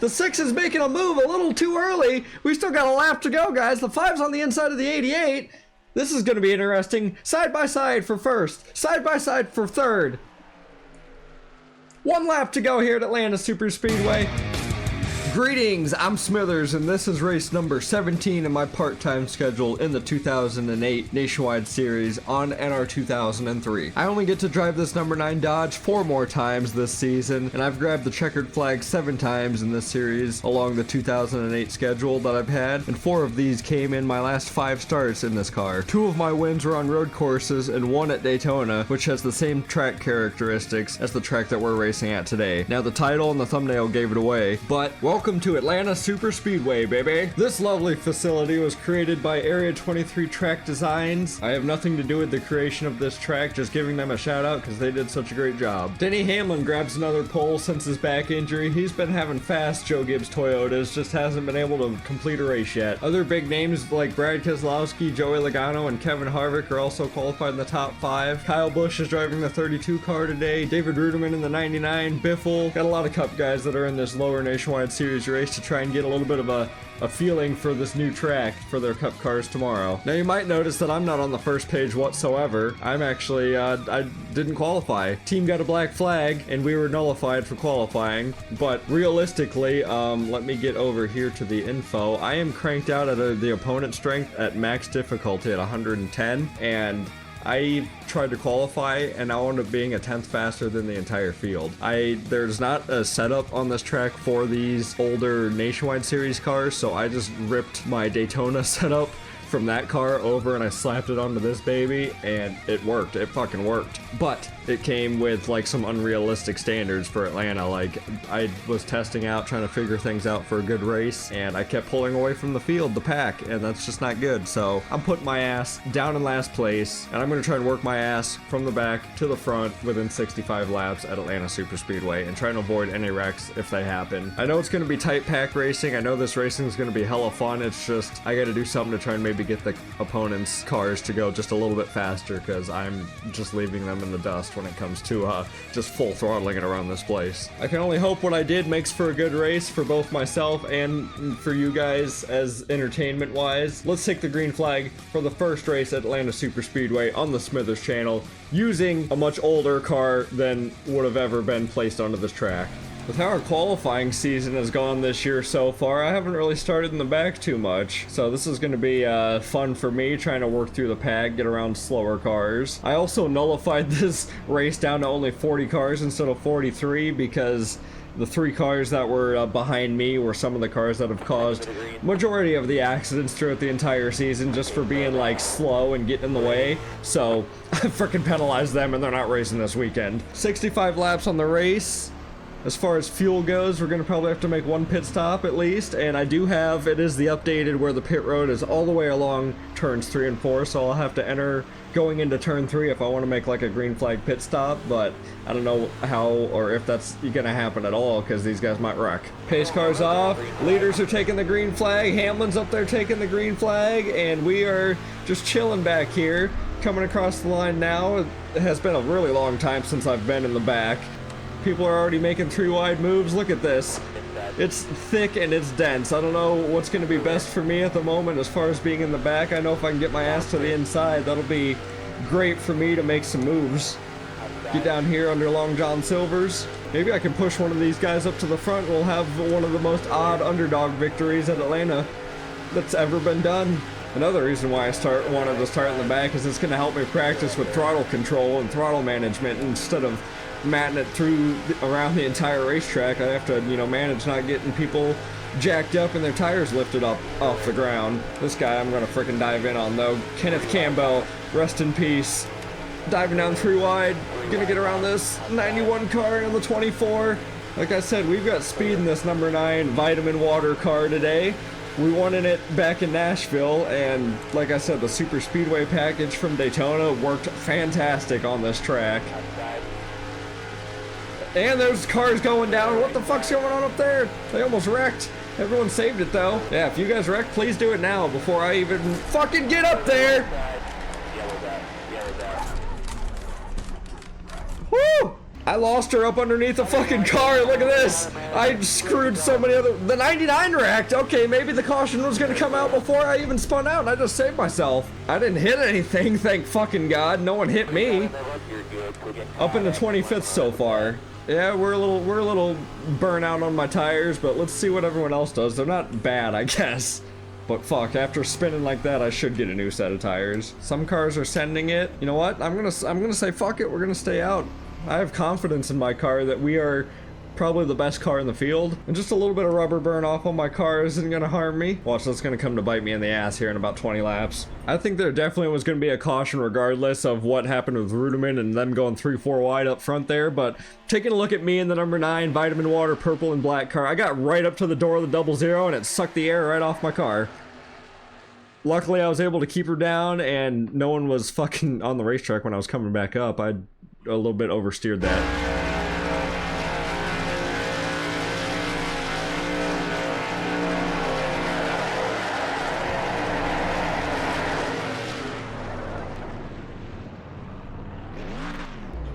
The 6 is making a move a little too early. We still got a lap to go, guys. The 5's on the inside of the 88. This is going to be interesting. Side by side for first. Side by side for third. 1 lap to go here at Atlanta Superspeedway. Greetings, I'm Smithers, and this is race number 17 in my part-time schedule in the 2008 Nationwide Series on NR2003. I only get to drive this number 9 Dodge 4 more times this season, and I've grabbed the checkered flag 7 times in this series along the 2008 schedule that I've had, and 4 of these came in my last 5 starts in this car. 2 of my wins were on road courses, and 1 at Daytona, which has the same track characteristics as the track that we're racing at today. Now, the title and the thumbnail gave it away, but welcome to Atlanta Superspeedway, baby. This lovely facility was created by NR2003 Track Designs. I have nothing to do with the creation of this track, just giving them a shout out because they did such a great job. Denny Hamlin grabs another pole since his back injury. He's been having fast Joe Gibbs Toyotas, just hasn't been able to complete a race yet. Other big names like Brad Keselowski, Joey Logano, and Kevin Harvick are also qualified in the top 5. Kyle Busch is driving the 32 car today. David Ruderman in the 99. Biffle. Got a lot of Cup guys that are in this lower Nationwide Series race to try and get a little bit of a feeling for this new track for their Cup cars tomorrow. Now you might notice that I'm not on the first page whatsoever. I'm actually, I didn't qualify. Team got a black flag and we were nullified for qualifying, but realistically, let me get over here to the info. I am cranked out at the opponent strength at max difficulty at 110, and I tried to qualify and I wound up being a 10th faster than the entire field. There's not a setup on this track for these older Nationwide Series cars, so I just ripped my Daytona setup from that car over and I slapped it onto this baby, and it worked. It fucking worked. But it came with like some unrealistic standards for Atlanta. Like, I was testing out, trying to figure things out for a good race, and I kept pulling away from the field, the pack, and that's just not good. So I'm putting my ass down in last place, and I'm gonna try and work my ass from the back to the front within 65 laps at Atlanta Superspeedway and try and avoid any wrecks if they happen. I know it's gonna be tight pack racing. I know this racing is gonna be hella fun. It's just, I gotta do something to try and maybe get the opponent's cars to go just a little bit faster, because I'm just leaving them in the dust when it comes to just full throttling it around this place. I can only hope what I did makes for a good race for both myself and for you guys as entertainment wise. Let's take the green flag for the first race at Atlanta Superspeedway on the Smithers channel using a much older car than would have ever been placed onto this track. With how our qualifying season has gone this year so far, I haven't really started in the back too much. So this is going to be fun for me, trying to work through the pack, get around slower cars. I also nullified this race down to only 40 cars instead of 43 because the 3 cars that were behind me were some of the cars that have caused majority of the accidents throughout the entire season, just for being like slow and getting in the way. So I freaking penalized them and they're not racing this weekend. 65 laps on the race. As far as fuel goes, we're gonna probably have to make 1 pit stop at least, and I do have, it is the updated where the pit road is all the way along turns 3 and 4, so I'll have to enter going into turn 3 if I want to make like a green flag pit stop, but I don't know how or if that's gonna happen at all, because these guys might wreck. Pace car's off, leaders are taking the green flag, Hamlin's up there taking the green flag, and we are just chilling back here, coming across the line now. It has been a really long time since I've been in the back. People are already making 3 wide moves. Look at this. It's thick and it's dense. I don't know what's going to be best for me at the moment as far as being in the back. I know if I can get my ass to the inside, that'll be great for me to make some moves. Get down here under Long John Silver's. Maybe I can push one of these guys up to the front. We'll have one of the most odd underdog victories at Atlanta that's ever been done. Another reason why I wanted to start in the back is it's going to help me practice with throttle control and throttle management instead of matting it through around the entire racetrack. I have to, you know, manage not getting people jacked up and their tires lifted up off the ground. This guy I'm gonna freaking dive in on though. Kenneth Campbell, rest in peace. Diving down 3 wide, gonna get around this 91 car on the 24. Like I said, we've got speed in this number 9 vitamin water car today. We won in it back in Nashville, and like I said, the Super Speedway package from Daytona worked fantastic on this track. And there's cars going down. What the fuck's going on up there? They almost wrecked. Everyone saved it though. Yeah, if you guys wreck, please do it now before I even fucking get up there. Woo! I lost her up underneath the fucking car. Look at this. I screwed so many other... The 99 wrecked. Okay, maybe the caution was going to come out before I even spun out, and I just saved myself. I didn't hit anything, thank fucking God. No one hit me. Up into 25th so far. Yeah, we're a little burnt out on my tires, but let's see what everyone else does. They're not bad, I guess. But fuck, after spinning like that, I should get a new set of tires. Some cars are sending it. You know what? I'm gonna say fuck it. We're gonna stay out. I have confidence in my car that we are probably the best car in the field, and just a little bit of rubber burn off on my car isn't gonna harm me. Watch, that's gonna come to bite me in the ass here in about 20 laps. I think there definitely was gonna be a caution regardless of what happened with Rudiman and them going 3-4 wide up front there, but taking a look at me in the number 9 vitamin water purple and black car, I got right up to the door of the 00 and it sucked the air right off my car. Luckily I was able to keep her down and no one was fucking on the racetrack when I was coming back up. I a little bit oversteered that.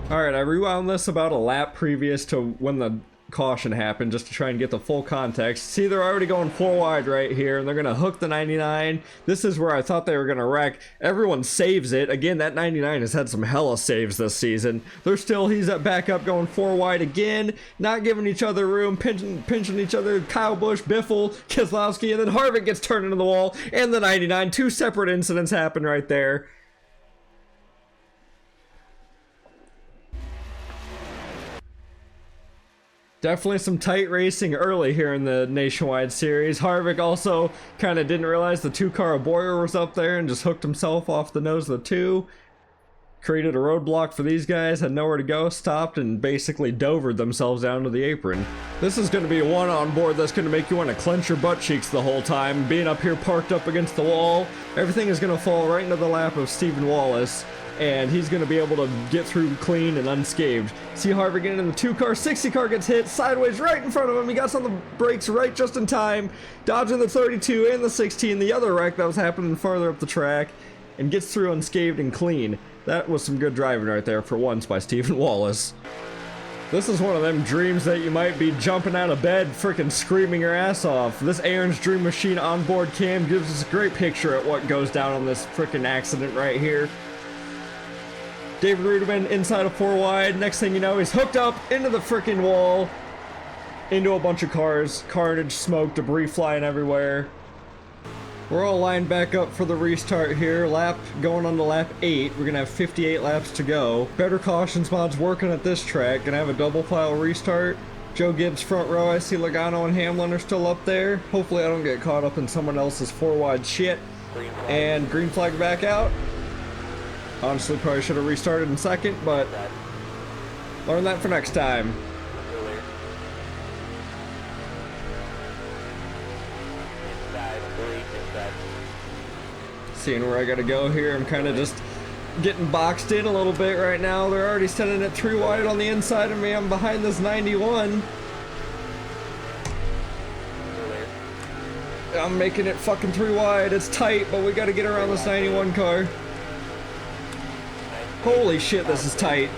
Alright, I rewound this about a lap previous to when the caution happened just to try and get the full context. See, they're already going 4 wide right here and they're gonna hook the 99. This is where I thought they were gonna wreck. Everyone saves it. Again, that 99 has had some hella saves this season. He's at back up going 4 wide again, not giving each other room, pinching each other. Kyle Busch, Biffle, Keselowski, and then Harvick gets turned into the wall and the 99. 2 separate incidents happen right there. Definitely some tight racing early here in the Nationwide Series. Harvick also kind of didn't realize the 2-car Boyer was up there and just hooked himself off the nose of the 2. Created a roadblock for these guys, had nowhere to go, stopped, and basically dovered themselves down to the apron. This is going to be one on board that's going to make you want to clench your butt cheeks the whole time. Being up here parked up against the wall, everything is going to fall right into the lap of Stephen Wallace. And he's going to be able to get through clean and unscathed. See Harvick getting in the 2-car, 60-car gets hit sideways right in front of him. He got on the brakes right just in time, dodging the 32 and the 16, the other wreck that was happening farther up the track, and gets through unscathed and clean. That was some good driving right there for once by Stephen Wallace. This is one of them dreams that you might be jumping out of bed freaking screaming your ass off. This Aaron's Dream Machine onboard cam gives us a great picture at what goes down on this freaking accident right here. David Rudiman inside of 4 wide. Next thing you know, he's hooked up into the freaking wall, into a bunch of cars. Carnage, smoke, debris flying everywhere. We're all lined back up for the restart here. Going on to lap 8. We're gonna have 58 laps to go. Better cautions mods working at this track. Gonna have a double file restart. Joe Gibbs front row. I see Logano and Hamlin are still up there. Hopefully I don't get caught up in someone else's 4 wide shit. And green flag back out. Honestly, probably should have restarted in second, but learn that for next time. Seeing where I gotta go here, I'm kind of just getting boxed in a little bit right now. They're already sending it 3 wide on the inside of me. I'm behind this 91. I'm making it fucking 3 wide. It's tight, but we gotta get around this 91 car. Holy shit, this is tight.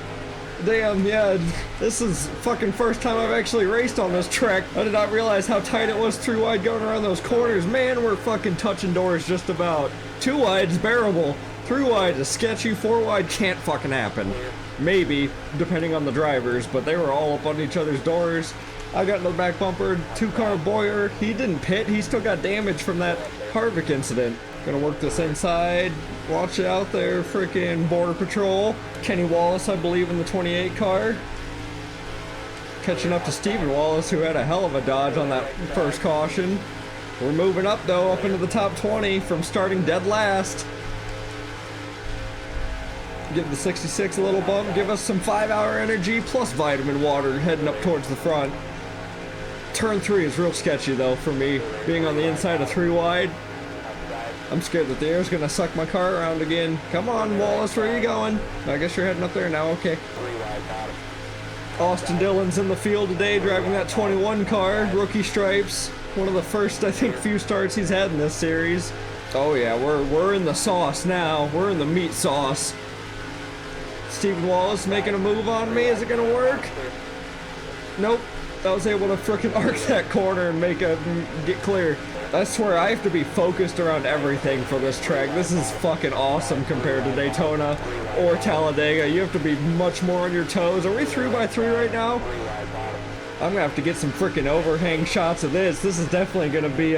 Damn, yeah, this is fucking first time I've actually raced on this track. I did not realize how tight it was 3 wide going around those corners. Man, we're fucking touching doors just about. 2 wide's bearable. 3 wide is sketchy. 4 wide can't fucking happen. Maybe, depending on the drivers, but they were all up on each other's doors. I got in the back bumper, 2-car Boyer. He didn't pit, he still got damage from that Harvick incident. Gonna work this inside. Watch out there, freaking Border Patrol. Kenny Wallace, I believe, in the 28 car. Catching up to Stephen Wallace, who had a hell of a dodge on that first caution. We're moving up, though, up into the top 20 from starting dead last. Give the 66 a little bump. Give us some 5-hour energy plus vitamin water heading up towards the front. Turn 3 is real sketchy, though, for me, being on the inside of 3 wide. I'm scared that the air's gonna suck my car around again. Come on, Wallace, where are you going? I guess you're heading up there now, okay. Austin Dillon's in the field today, driving that 21 car, rookie stripes. One of the first, I think, few starts he's had in this series. Oh yeah, we're in the sauce now. We're in the meat sauce. Stephen Wallace making a move on me. Is it gonna work? Nope. I was able to frickin' arc that corner and get clear. I swear I have to be focused around everything for this track. This is fucking awesome compared to Daytona or Talladega. You have to be much more on your toes. Are we 3x3 right now? I'm gonna have to get some frickin' overhang shots of this. This is definitely gonna be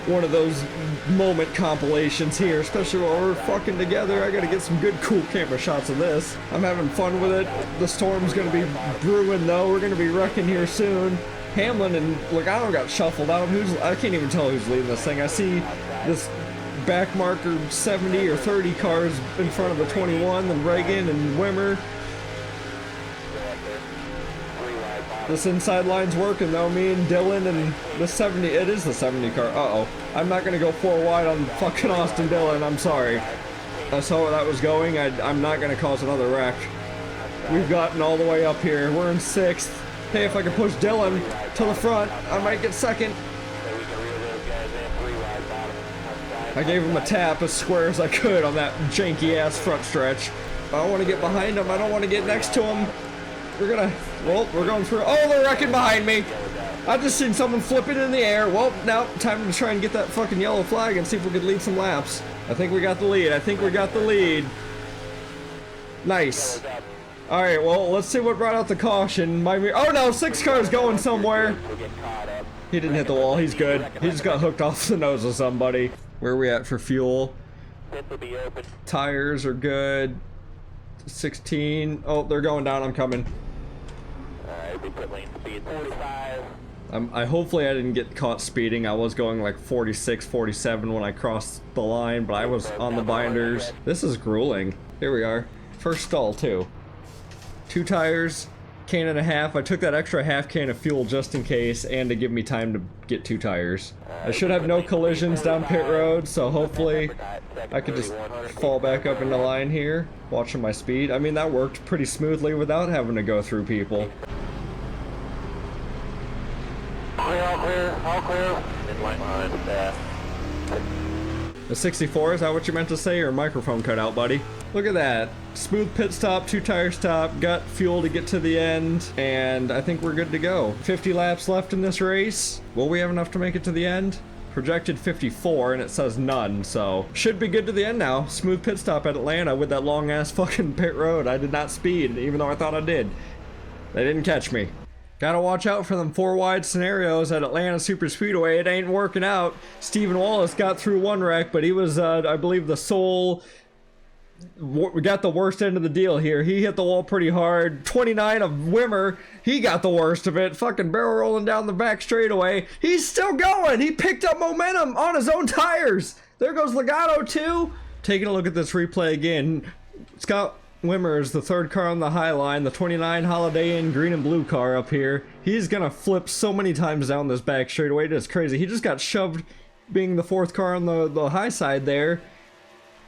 one of those moment compilations here, especially while we're fucking together. I gotta get some good cool camera shots of this. I'm having fun with it. The storm's gonna be brewing though. We're gonna be wrecking here soon. Hamlin and Logano got shuffled out. I can't even tell who's leading this thing. I see this back marker 70 or 30 cars in front of the 21, then Reagan and Wimmer. This inside line's working though. Me and Dylan and the 70, it is the 70 car. Uh-oh. I'm not gonna go 4 wide on fucking Austin Dillon, I'm sorry. I saw where that was going. I'm not gonna cause another wreck. We've gotten all the way up here. We're in 6th. Hey, if I can push Dylan to the front, I might get 2nd. I gave him a tap as square as I could on that janky ass front stretch. I don't want to get behind him. I don't want to get next to him. We're going through. Oh, they're wrecking behind me. I just seen someone flip it in the air. Well, now time to try and get that fucking yellow flag and see if we could lead some laps. I think we got the lead. Nice. All right, well, let's see what brought out the caution. Oh no, 6 cars going somewhere. He didn't hit the wall. He's good. He just got hooked off the nose of somebody. Where are we at for fuel? Tires are good. 16. Oh, they're going down. I'm coming. Hopefully I didn't get caught speeding. I was going like 46, 47 when I crossed the line, but I was on the binders. This is grueling. Here we are. First stall too. 2 tires, can and a half. I took that extra half can of fuel just in case and to give me time to get 2 tires. I should have no collisions down pit road, so hopefully I could just fall back up into line here, watching my speed. I mean, that worked pretty smoothly without having to go through people. All clear. In line behind that. The 64, is that what you meant to say? Your microphone cut out, buddy. Look at that. Smooth pit stop, 2 tire stop, got fuel to get to the end, and I think we're good to go. 50 laps left in this race. Will we have enough to make it to the end? Projected 54, and it says none, so should be good to the end now. Smooth pit stop at Atlanta with that long-ass fucking pit road. I did not speed, even though I thought I did. They didn't catch me. Gotta watch out for them 4 wide scenarios at Atlanta Super Speedway. It ain't working out. Stephen Wallace got through 1 wreck, but he was, I believe, the sole... We got the worst end of the deal here. He hit the wall pretty hard. 29 of Wimmer, he got the worst of it. Fucking barrel rolling down the back straightaway. He's still going. He picked up momentum on his own tires. There goes Logano too. Taking a look at this replay again. Scott Wimmer is the 3rd car on the high line. The 29 Holiday Inn green and blue car up here. He's gonna flip so many times down this back straightaway. It's crazy. He just got shoved being the 4th car on the high side there.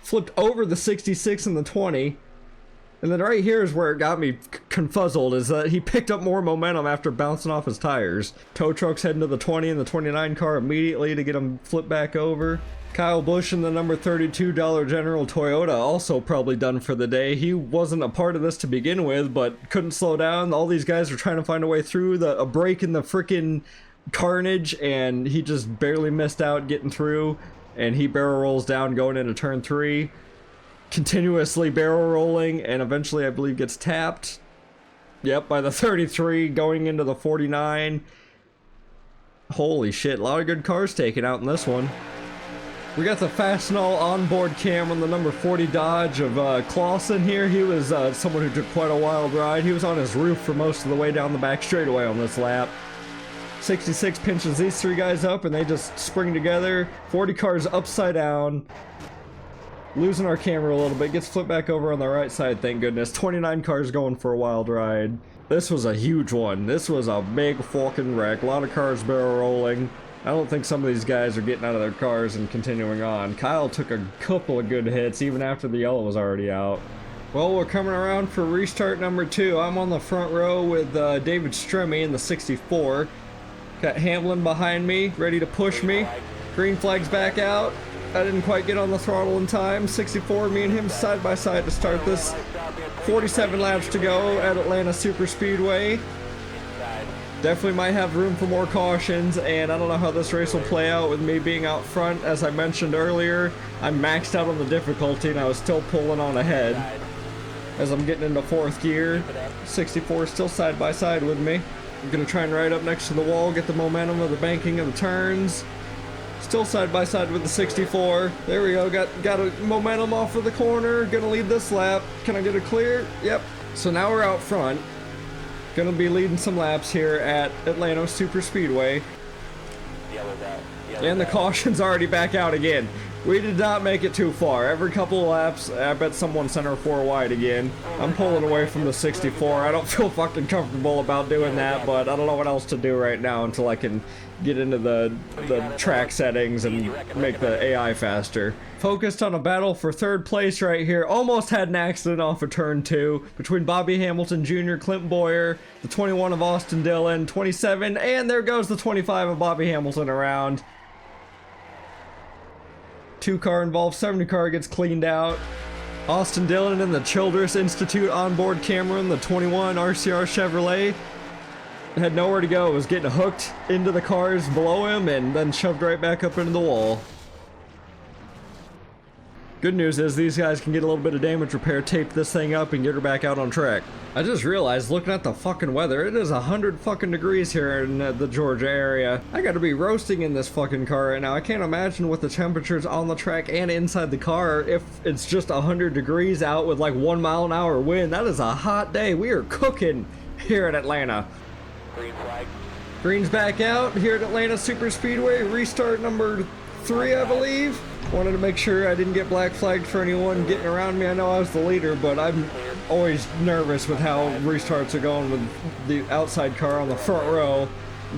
Flipped over the 66 and the 20. And then right here is where it got me confuzzled, is that he picked up more momentum after bouncing off his tires. Tow truck's heading to the 20 and the 29 car immediately to get him flipped back over. Kyle Busch in the number 32 Dollar General Toyota also probably done for the day. He wasn't a part of this to begin with, but couldn't slow down. All these guys were trying to find a way through a break in the freaking carnage, and he just barely missed out getting through. And he barrel rolls down going into turn 3, continuously barrel rolling, and eventually I believe gets tapped. Yep, by the 33 going into the 49. Holy shit, a lot of good cars taken out in this one. We got the Fastenal onboard cam on the number 40 Dodge of Clausen here. He was someone who took quite a wild ride. He was on his roof for most of the way down the back straightaway on this lap. 66 pinches these 3 guys up and they just spring together. 40 cars upside down. Losing our camera a little bit. Gets flipped back over on the right side, thank goodness. 29 cars going for a wild ride. This was a huge one. This was a big fucking wreck. A lot of cars barrel rolling. I don't think some of these guys are getting out of their cars and continuing on. Kyle took a couple of good hits even after the yellow was already out. Well, we're coming around for restart number 2. I'm on the front row with David Stremme in the 64. Got Hamlin behind me, ready to push me. Green flag's back out. I didn't quite get on the throttle in time. 64, me and him side by side to start this 47 laps to go at Atlanta Superspeedway. Definitely might have room for more cautions, and I don't know how this race will play out with me being out front. As I mentioned earlier, I'm maxed out on the difficulty and I was still pulling on ahead as I'm getting into 4th gear. 64 still side by side with me. I'm gonna try and ride up next to the wall, get the momentum of the banking of the turns. Still side by side with the 64. There we go, got a momentum off of the corner. Gonna lead this lap. Can I get it clear? Yep. So now we're out front. Gonna be leading some laps here at Atlanta Superspeedway. And the caution's already back out again. We did not make it too far. Every couple of laps, I bet someone center 4 wide again. I'm pulling away from the 64. I don't feel fucking comfortable about doing that, but I don't know what else to do right now until I can get into the track settings and make the AI faster. Focused on a battle for 3rd place right here. Almost had an accident off of turn 2 between Bobby Hamilton Jr., Clint Boyer, the 21 of Austin Dillon, 27, and there goes the 25 of Bobby Hamilton around. 2 car involved, 70 car gets cleaned out. Austin Dillon and the Childress Institute onboard Cameron, the 21 RCR Chevrolet, had nowhere to go, was getting hooked into the cars below him and then shoved right back up into the wall. Good news is these guys can get a little bit of damage repair, tape this thing up, and get her back out on track. I just realized, looking at the fucking weather, it is 100 fucking degrees here in the Georgia area. I gotta be roasting in this fucking car right now. I can't imagine with the temperatures on the track and inside the car if it's just 100 degrees out with like 1 mile an hour wind. That is a hot day. We are cooking here at Atlanta. Green flag. Green's back out here at Atlanta Superspeedway. Restart number 3, I believe. Wanted to make sure I didn't get black flagged for anyone getting around me. I know I was the leader, but I'm always nervous with how restarts are going with the outside car on the front row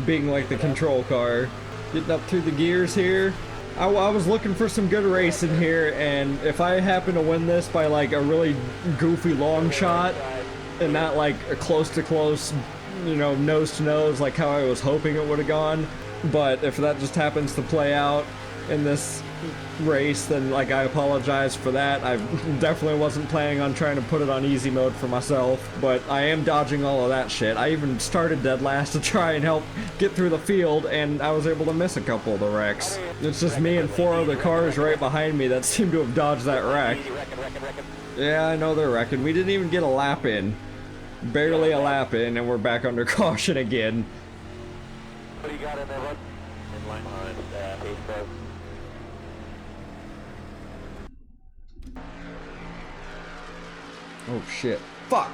being like the control car. Getting up through the gears here. I was looking for some good racing here, and if I happen to win this by like a really goofy long shot and not like a close to close, you know, nose to nose like how I was hoping it would have gone, but if that just happens to play out in this race, then like I apologize for that. I definitely wasn't planning on trying to put it on easy mode for myself, but I am dodging all of that shit. I even started dead last to try and help get through the field, and I was able to miss a couple of the wrecks. It's just me and 4 other cars right behind me that seem to have dodged that wreck. Yeah, I know they're wrecking. We didn't even get a lap in. Barely a lap in, and we're back under caution again. What do you got in there, bud? In line behind Facebook. Oh shit. Fuck!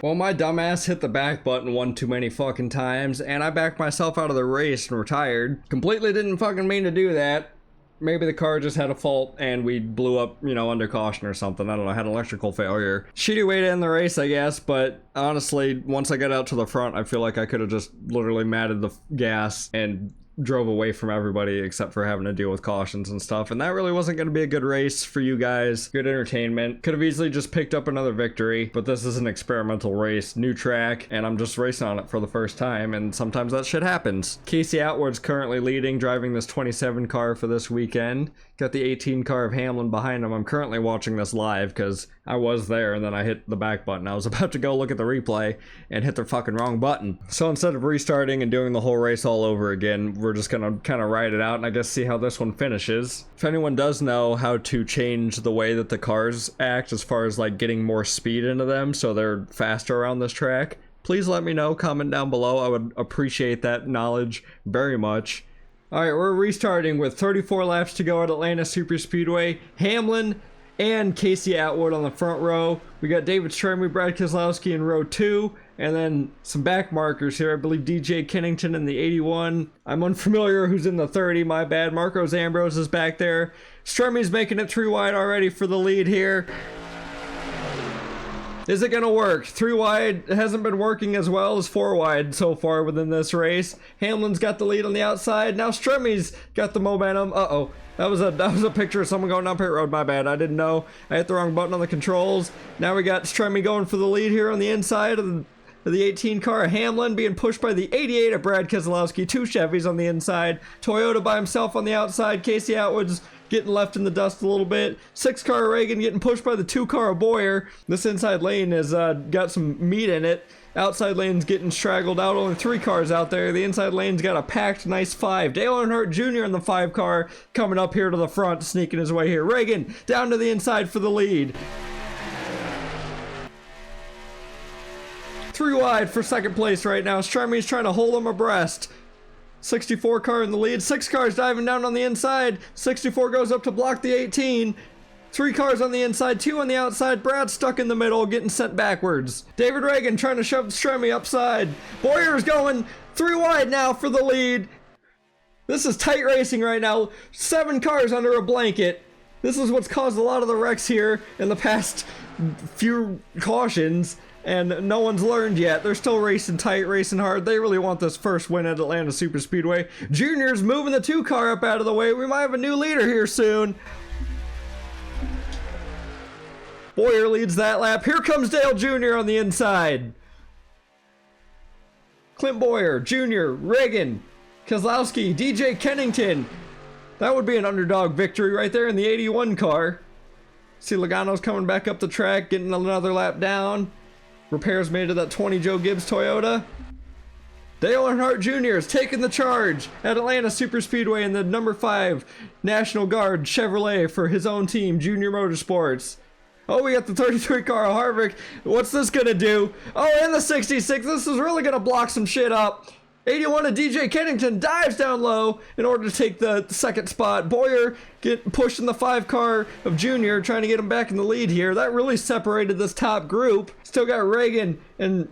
Well, my dumbass hit the back button one too many fucking times, and I backed myself out of the race and retired. Completely didn't fucking mean to do that. Maybe the car just had a fault and we blew up, you know, under caution or something. I don't know, had an electrical failure. Shitty way to end the race, I guess, but honestly, once I got out to the front, I feel like I could have just literally matted the gas and drove away from everybody except for having to deal with cautions and stuff, and that really wasn't going to be a good race for you guys. Good entertainment. Could have easily just picked up another victory, but this is an experimental race, new track, and I'm just racing on it for the first time, and sometimes that shit happens. Casey Atwood's currently leading, driving this 27 car for this weekend. Got the 18 car of Hamlin behind him. I'm currently watching this live because I was there and then I hit the back button. I was about to go look at the replay and hit the fucking wrong button. So instead of restarting and doing the whole race all over again, we're just gonna kind of ride it out and I guess see how this one finishes. If anyone does know how to change the way that the cars act as far as like getting more speed into them so they're faster around this track, please let me know. Comment down below. I would appreciate that knowledge very much. Alright, we're restarting with 34 laps to go at Atlanta Superspeedway. Hamlin and Casey Atwood on the front row. We got David Stremme, Brad Keselowski in row 2. And then some back markers here. I believe DJ Kennington in the 81. I'm unfamiliar who's in the 30, my bad. Marcos Ambrose is back there. Stremme's making it 3 wide already for the lead here. Is it gonna work? 3 wide hasn't been working as well as 4 wide so far within this race. Hamlin's got the lead on the outside. Now Stremme's got the momentum. Uh-oh. That was a picture of someone going down pit road. My bad. I didn't know. I hit the wrong button on the controls. Now we got Stremme going for the lead here on the inside of the 18 car. Hamlin being pushed by the 88 of Brad Keselowski. 2 Chevys on the inside. Toyota by himself on the outside. Casey Atwood's getting left in the dust a little bit. 6-car Reagan getting pushed by the 2-car Boyer. This inside lane has got some meat in it. Outside lane's getting straggled out. Only 3 cars out there. The inside lane's got a packed nice 5. Dale Earnhardt Jr. in the 5-car coming up here to the front, sneaking his way here. Reagan down to the inside for the lead. 3 wide for second place right now. Stremmy's trying to hold him abreast. 64 car in the lead. 6 cars diving down on the inside. 64 goes up to block the 18. 3 cars on the inside, 2 on the outside. Brad stuck in the middle, getting sent backwards. David Reagan trying to shove Stremme upside. Boyer's going 3 wide now for the lead. This is tight racing right now. 7 cars under a blanket. This is what's caused a lot of the wrecks here in the past few cautions. And no one's learned yet. They're still racing tight, racing hard. They really want this first win at Atlanta Superspeedway. Junior's moving the 2-car up out of the way. We might have a new leader here soon. Boyer leads that lap. Here comes Dale Jr. on the inside. Clint Boyer, Jr., Reagan, Kozlowski, DJ Kennington. That would be an underdog victory right there in the 81 car. See Logano's coming back up the track, getting another lap down. Repairs made to that 20 Joe Gibbs Toyota. Dale Earnhardt Jr. is taking the charge at Atlanta Superspeedway in the number 5 National Guard Chevrolet for his own team, Junior Motorsports. Oh, we got the 33 car of Harvick. What's this gonna do? Oh, and the 66. This is really gonna block some shit up. 81 of DJ Kennington dives down low in order to take the second spot. Boyer get pushed in the 5 car of Junior, trying to get him back in the lead here. That really separated this top group. Still got Reagan and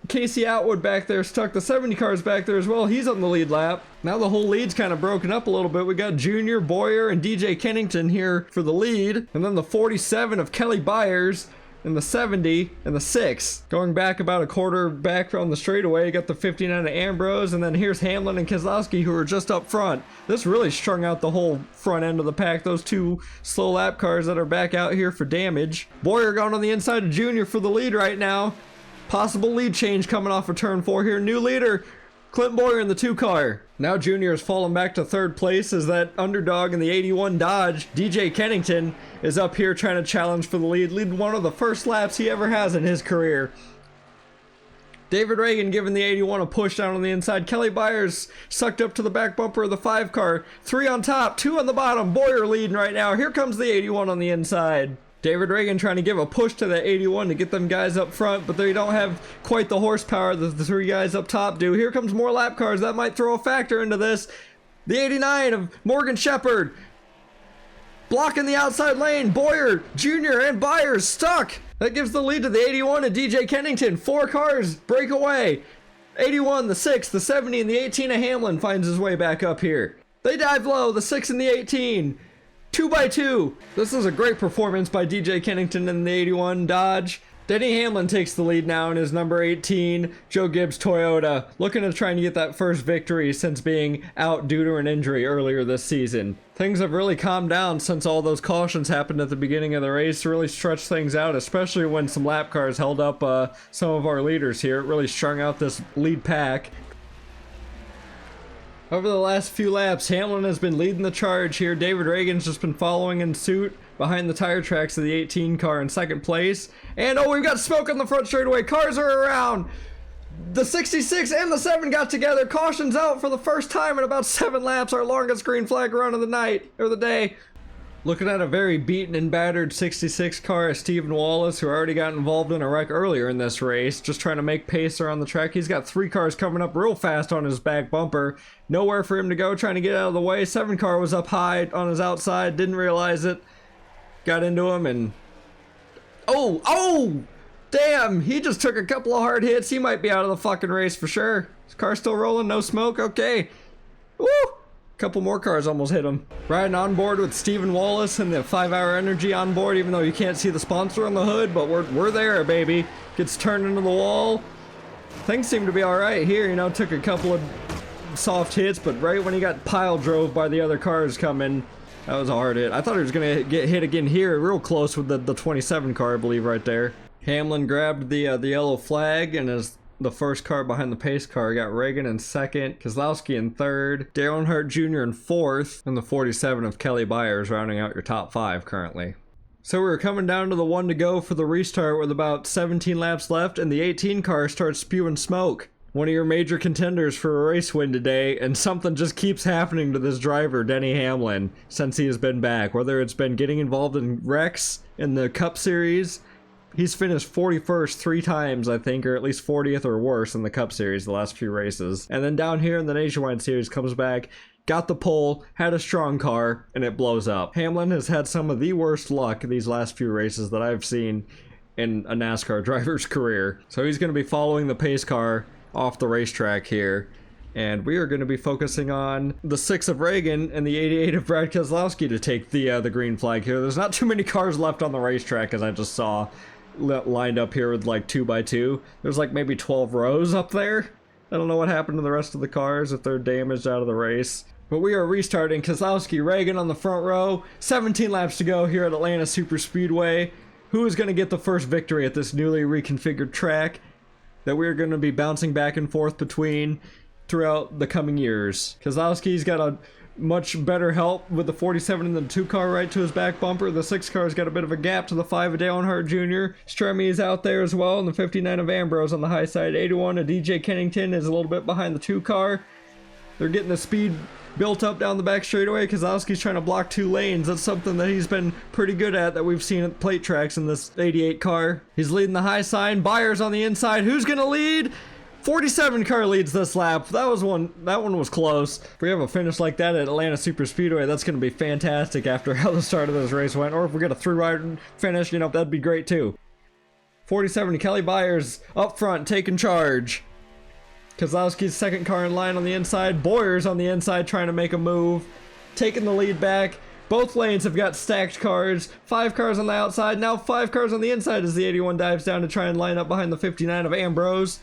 Casey Atwood back there stuck. The 70 cars back there as well. He's on the lead lap. Now the whole lead's kind of broken up a little bit. We got Junior, Boyer, and DJ Kennington here for the lead. And then the 47 of Kelly Byers and the 70 and the 6. Going back about a quarter back on the straightaway, you got the 59 of Ambrose. And then here's Hamlin and Kozlowski who are just up front. This really strung out the whole front end of the pack. Those 2 slow lap cars that are back out here for damage. Boyer going on the inside of Junior for the lead right now. Possible lead change coming off of turn 4 here. New leader, Clint Boyer in the 2 car. Now Junior has fallen back to 3rd place as that underdog in the 81 Dodge, DJ Kennington, is up here trying to challenge for the lead. Leading one of the first laps he ever has in his career. David Reagan giving the 81 a push down on the inside. Kelly Byers sucked up to the back bumper of the 5 car. 3 on top, 2 on the bottom. Boyer leading right now. Here comes the 81 on the inside. David Reagan trying to give a push to that 81 to get them guys up front, but they don't have quite the horsepower that the 3 guys up top do. Here comes more lap cars. That might throw a factor into this. The 89 of Morgan Shepherd blocking the outside lane. Boyer, Jr., and Byers stuck. That gives the lead to the 81 and DJ Kennington. 4 cars break away. 81, the 6, the 70, and the 18 of Hamlin finds his way back up here. They dive low, the 6 and the 18. 2 by 2. This is a great performance by DJ Kennington in the 81 Dodge. Denny Hamlin takes the lead now in his number 18 Joe Gibbs Toyota, looking to try and get that first victory since being out due to an injury earlier this season. Things have really calmed down since all those cautions happened at the beginning of the race to really stretch things out, especially when some lap cars held up some of our leaders here. It really strung out this lead pack. Over the last few laps, Hamlin has been leading the charge here. David Reagan's just been following in suit behind the tire tracks of the 18 car in 2nd place. And oh, we've got smoke on the front straightaway. Cars are around. The 66 and the 7 got together. Caution's out for the first time in about 7 laps. Our longest green flag run of the night, or the day. Looking at a very beaten and battered 66 car is Stephen Wallace, who already got involved in a wreck earlier in this race, just trying to make pace around the track. He's got 3 cars coming up real fast on his back bumper. Nowhere for him to go, trying to get out of the way. 7 car was up high on his outside, didn't realize it. Got into him and... Oh! Damn! He just took a couple of hard hits. He might be out of the fucking race for sure. His car's still rolling, no smoke? Okay. Woo! Couple more cars almost hit him. Riding on board with Stephen Wallace and the 5-hour energy on board, even though you can't see the sponsor on the hood, but we're there, baby. Gets turned into the wall. Things seem to be alright here, you know, took a couple of soft hits, but right when he got pile drove by the other cars coming, that was a hard hit. I thought he was gonna get hit again here, real close with the 27 car, I believe, right there. Hamlin grabbed the yellow flag and is the first car behind the pace car. We got Reagan in second, Keselowski in third, Dale Earnhardt Jr. in fourth, and the 47 of Kelly Byers rounding out your top 5 currently. So we're coming down to the one to go for the restart with about 17 laps left, and the 18 car starts spewing smoke. One of your major contenders for a race win today, and something just keeps happening to this driver, Denny Hamlin, since he has been back. Whether it's been getting involved in wrecks in the Cup Series, he's finished 41st 3 times, I think, or at least 40th or worse in the Cup Series the last few races. And then down here in the Nationwide Series, comes back, got the pole, had a strong car, and it blows up. Hamlin has had some of the worst luck these last few races that I've seen in a NASCAR driver's career. So he's going to be following the pace car off the racetrack here, and we are going to be focusing on the 6 of Reagan and the 88 of Brad Keselowski to take the green flag here. There's not too many cars left on the racetrack, as I just saw lined up here with like 2x2. There's like maybe 12 rows up there. I don't know what happened to the rest of the cars, if they're damaged out of the race. But we are restarting. Keselowski, Reagan on the front row. 17 laps to go here at Atlanta Superspeedway. Who is going to get the first victory at this newly reconfigured track that we're going to be bouncing back and forth between throughout the coming years? Keselowski's got a much better help with the 47 and the 2 car right to his back bumper. The 6 car's got a bit of a gap to the 5 of Dale Earnhardt Jr. Stremme is out there as well, and the 59 of Ambrose on the high side. 81 of DJ Kennington is a little bit behind the 2 car. They're getting the speed built up down the back straightaway. Keselowski's trying to block 2 lanes. That's something that he's been pretty good at, that we've seen at plate tracks in this 88 car. He's leading the high side. Byers on the inside. Who's gonna lead? 47 car leads this lap. That one was close. If we have a finish like that at Atlanta Superspeedway, that's gonna be fantastic after how the start of this race went. Or if we get a 3-ride finish, you know, that'd be great too. 47, Kelly Byers up front taking charge. Keselowski's second car in line on the inside. Boyer's on the inside trying to make a move. Taking the lead back. Both lanes have got stacked cars. 5 cars on the outside. Now 5 cars on the inside as the 81 dives down to try and line up behind the 59 of Ambrose.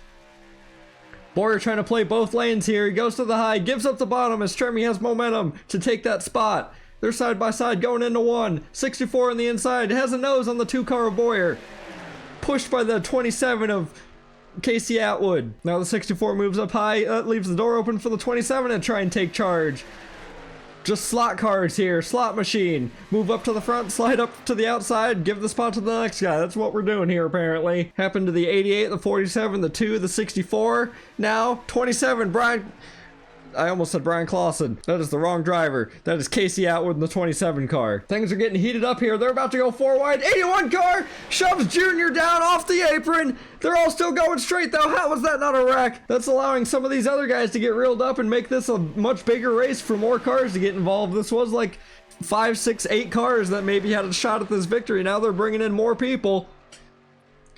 Boyer trying to play both lanes here. He goes to the high. Gives up the bottom as Stremme has momentum to take that spot. They're side by side going into 1. 64 on the inside. Has a nose on the 2 car of Boyer. Pushed by the 27 of Casey Atwood. Now the 64 moves up high, leaves the door open for the 27 to try and take charge. Just slot cars here, slot machine. Move up to the front, slide up to the outside, give the spot to the next guy. That's what we're doing here apparently. Happened to the 88, the 47, the 2, the 64. Now 27, I almost said Brian Clausen. That is the wrong driver. That is Casey Atwood in the 27 car. Things are getting heated up here. They're about to go 4 wide. 81 car shoves Junior down off the apron. They're all still going straight though. How was that not a wreck? That's allowing some of these other guys to get reeled up and make this a much bigger race for more cars to get involved. This was like 5, 6, 8 cars that maybe had a shot at this victory. Now they're bringing in more people.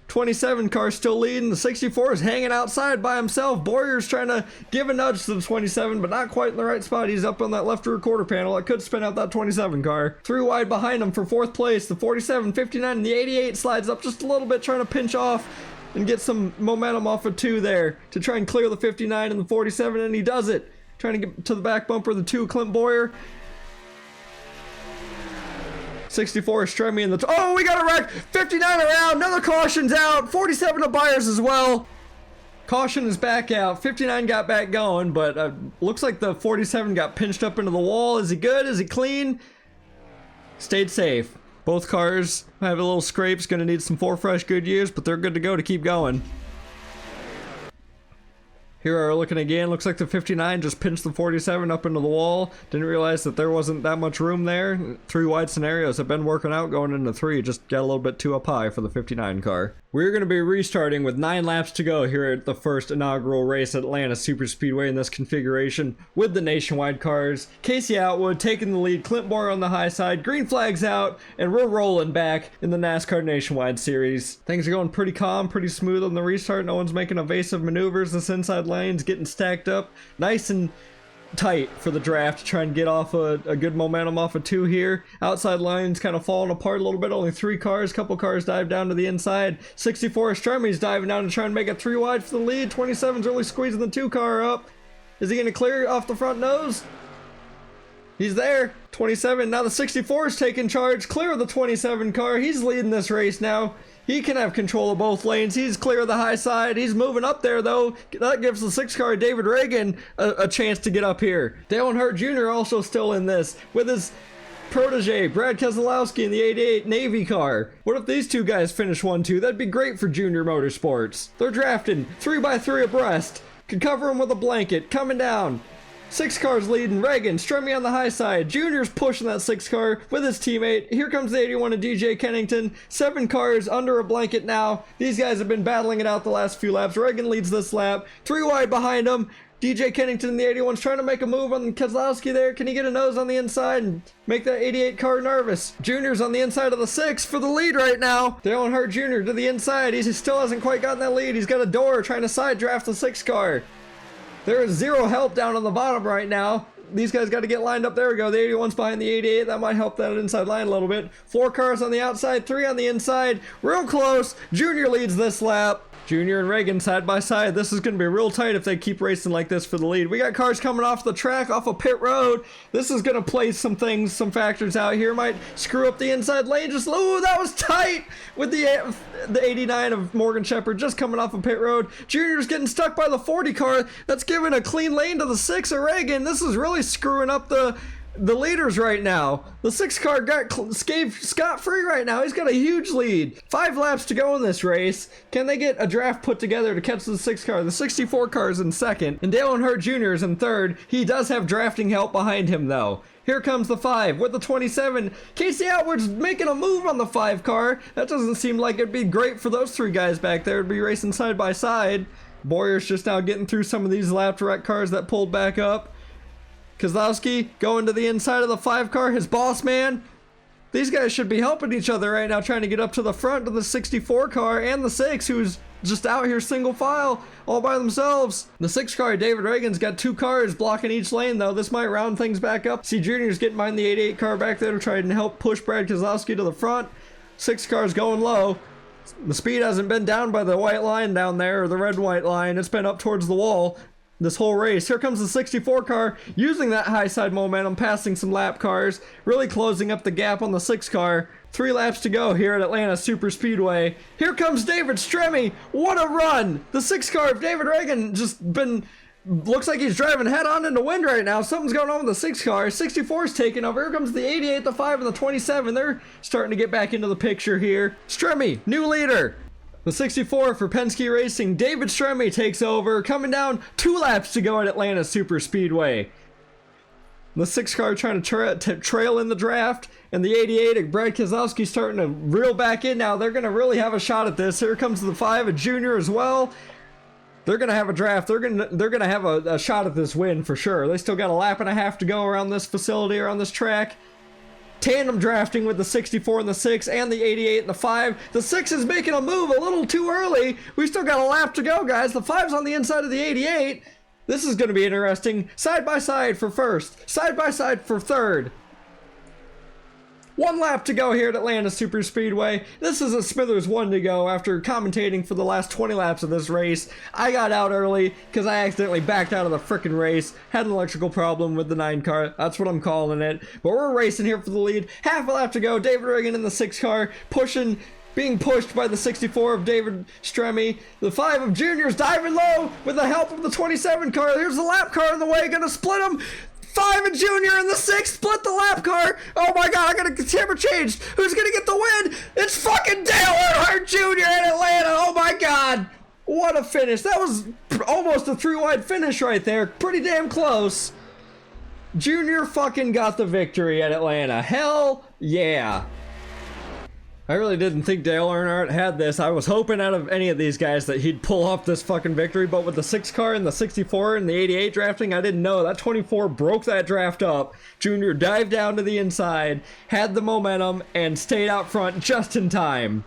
27 car still leading. The 64 is hanging outside by himself. Boyer's trying to give a nudge to the 27, but not quite in the right spot. He's up on that left rear quarter panel. It could spin out that 27 car. 3 wide behind him for 4th place. The 47, 59, and the 88 slides up just a little bit, trying to pinch off and get some momentum off of 2 there to try and clear the 59 and the 47, and he does it. Trying to get to the back bumper of the 2, Clint Boyer. 64 is Stremme in the... Oh, we got a wreck! 59 around, another caution's out. 47 of Byers as well. Caution is back out. 59 got back going, but looks like the 47 got pinched up into the wall. Is he good? Is he clean? Stayed safe. Both cars have a little scrapes, gonna need some 4 fresh good years, but they're good to go to keep going. Here we're looking again. Looks like the 59 just pinched the 47 up into the wall. Didn't realize that there wasn't that much room there. 3 wide scenarios have been working out going into 3. Just got a little bit too up high for the 59 car. We're going to be restarting with 9 laps to go here at the first inaugural race at Atlanta Superspeedway in this configuration with the nationwide cars. Casey Atwood taking the lead, Clint Boyer on the high side, green flags out, and we're rolling back in the NASCAR Nationwide Series. Things are going pretty calm, pretty smooth on the restart. No one's making evasive maneuvers. This inside lane's getting stacked up nice and tight for the draft to try and get off a good momentum off of 2 here. Outside lines kind of falling apart a little bit. Only 3 cars. Couple cars dive down to the inside. 64 Stremme's diving down to try and make it 3 wide for the lead. 27's really squeezing the 2 car up. Is he going to clear off the front nose? He's there. 27. Now the 64 is taking charge. Clear of the 27 car. He's leading this race now. He can have control of both lanes. He's clear of the high side. He's moving up there, though. That gives the 6 car David Reagan a chance to get up here. Dale Earnhardt Jr. also still in this with his protege, Brad Keselowski, in the 88 Navy car. What if these two guys finish 1-2? That'd be great for Junior Motorsports. They're drafting 3x3 abreast. Could cover them with a blanket. Coming down. 6 cars leading. Reagan, Strummy on the high side. Junior's pushing that 6 car with his teammate. Here comes the 81 of DJ Kennington. 7 cars under a blanket now. These guys have been battling it out the last few laps. Reagan leads this lap. 3 wide behind him. DJ Kennington in the 81's trying to make a move on Keselowski there. Can he get a nose on the inside and make that 88 car nervous? Junior's on the inside of the 6 for the lead right now. Dale Earnhardt Jr. to the inside. He still hasn't quite gotten that lead. He's got a door trying to side draft the 6 car. There is zero help down on the bottom right now. These guys got to get lined up. There we go. The 81's behind the 88. That might help that inside line a little bit. 4 cars on the outside, 3 on the inside. Real close. Junior leads this lap. Junior and Reagan side by side. This is going to be real tight if they keep racing like this for the lead. We got cars coming off the track, off of pit road. This is going to play some things, some factors out here. Might screw up the inside lane. Just, ooh, that was tight with the 89 of Morgan Shepherd just coming off of pit road. Junior's getting stuck by the 40 car. That's giving a clean lane to the 6 of Reagan. This is really screwing up the leaders right now. The 6 car got scot-free right now. He's got a huge lead. 5 laps to go in this race. Can they get a draft put together to catch the 6 car? The 64 car is in second, and Dale Earnhardt Jr. is in third. He does have drafting help behind him, though. Here comes the 5 with the 27. Casey Outward's making a move on the 5 car. That doesn't seem like it'd be great for those 3 guys back there to be racing side by side. Boyer's just now getting through some of these lap direct cars that pulled back up. Keselowski going to the inside of the 5 car, his boss man. These guys should be helping each other right now, trying to get up to the front of the 64 car and the 6, who's just out here single file all by themselves. The 6 car, David Reagan's got 2 cars blocking each lane, though. This might round things back up. See, Junior's getting behind the 88 car back there to try and help push Brad Keselowski to the front. 6 cars going low. The speed hasn't been down by the white line down there, or the red white line. It's been up towards the wall this whole race. Here comes the 64 car using that high side momentum, passing some lap cars, really closing up the gap on the 6 car. 3 laps to go here at Atlanta Super Speedway. Here comes David Stremme. What a run! The 6 car of David Reagan just been, looks like he's driving head on into wind right now. Something's going on with the 6 car. 64's taking over. Here comes the 88, the 5, and the 27. They're starting to get back into the picture here. Stremme, new leader. The 64 for Penske Racing, David Stremme takes over, coming down 2 laps to go at Atlanta Super Speedway. The 6 car trying to trail in the draft, and the 88, Brad Keselowski starting to reel back in now. They're going to really have a shot at this. Here comes the 5, a Junior as well. They're going to have a draft. They're going to have a shot at this win for sure. They still got a lap and a half to go around this facility, around this track. Tandem drafting with the 64 and the 6 and the 88 and the 5. The 6 is making a move a little too early. We still got a lap to go, guys. The 5's on the inside of the 88. This is going to be interesting. Side by side for first. Side by side for third. 1 lap to go here at Atlanta Super Speedway. This is a Smithers 1 to go after commentating for the last 20 laps of this race. I got out early because I accidentally backed out of the frickin' race. Had an electrical problem with the 9 car. That's what I'm calling it. But we're racing here for the lead. Half a lap to go. David Reagan in the 6 car pushing, being pushed by the 64 of David Stremme. The 5 of Junior's diving low with the help of the 27 car. Here's the lap car in the way. Gonna split them. 5 and Junior and the 6 split the lap car. Oh my god, I gotta get camera changed. Who's gonna get the win? It's fucking Dale Earnhardt Jr. in Atlanta. Oh my god. What a finish. That was almost a 3-wide finish right there. Pretty damn close. Junior fucking got the victory at Atlanta. Hell yeah. I really didn't think Dale Earnhardt had this. I was hoping out of any of these guys that he'd pull off this fucking victory, but with the 6 car and the 64 and the 88 drafting, I didn't know. That 24 broke that draft up. Junior dived down to the inside, had the momentum, and stayed out front just in time.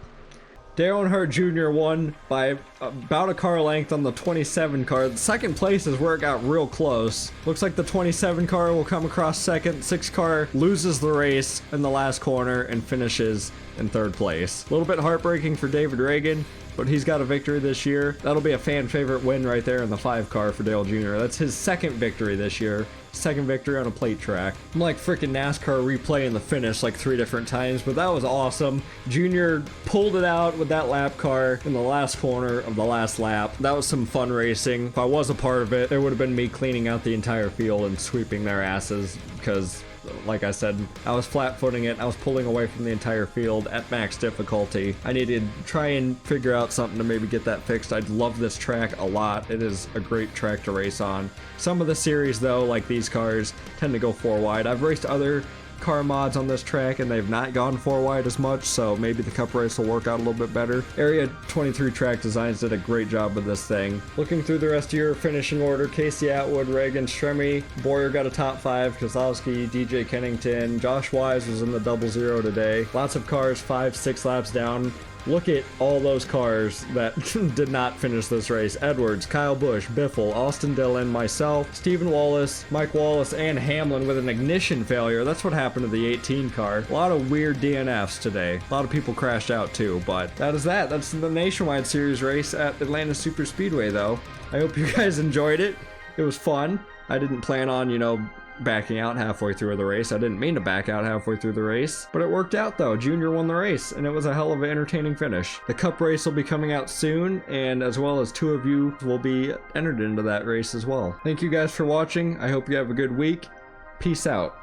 Dale Earnhardt Jr. won by about a car length on the 27 car. The second place is where it got real close. Looks like the 27 car will come across second. 6 car loses the race in the last corner and finishes in 3rd place. A little bit heartbreaking for David Reagan, but he's got a victory this year. That'll be a fan favorite win right there in the 5 car for Dale Jr. That's his 2nd victory this year. second victory on a plate track. I'm like freaking NASCAR replaying the finish like 3 different times, but that was awesome. Junior pulled it out with that lap car in the last corner of the last lap. That was some fun racing. If I was a part of it, it would have been me cleaning out the entire field and sweeping their asses because, like I said, I was flat-footing it. I was pulling away from the entire field at max difficulty. I needed to try and figure out something to maybe get that fixed. I love this track a lot. It is a great track to race on. Some of the series, though, like these cars, tend to go 4 wide. I've raced other car mods on this track and they've not gone 4 wide as much, so maybe the cup race will work out a little bit better. Area 23 Track Designs did a great job with this thing. Looking through the rest of your finishing order, Casey Atwood, Reagan Stremme, Boyer got a top 5, Kozlowski, DJ Kennington, Josh Wise was in the 00 today. Lots of cars 5-6 laps down. Look at all those cars that did not finish this race. Edwards, Kyle Busch, Biffle, Austin Dillon, myself, Stephen Wallace, Mike Wallace, and Hamlin with an ignition failure. That's what happened to the 18 car. A lot of weird DNFs today. A lot of people crashed out too, but that is that. That's the Nationwide Series race at Atlanta Super Speedway though. I hope you guys enjoyed it. It was fun. I didn't plan on, backing out halfway through the race. I didn't mean to back out halfway through the race, but it worked out though. Junior won the race and it was a hell of an entertaining finish. The cup race will be coming out soon, and as well as 2 of you will be entered into that race as well. Thank you guys for watching. I hope you have a good week. Peace out.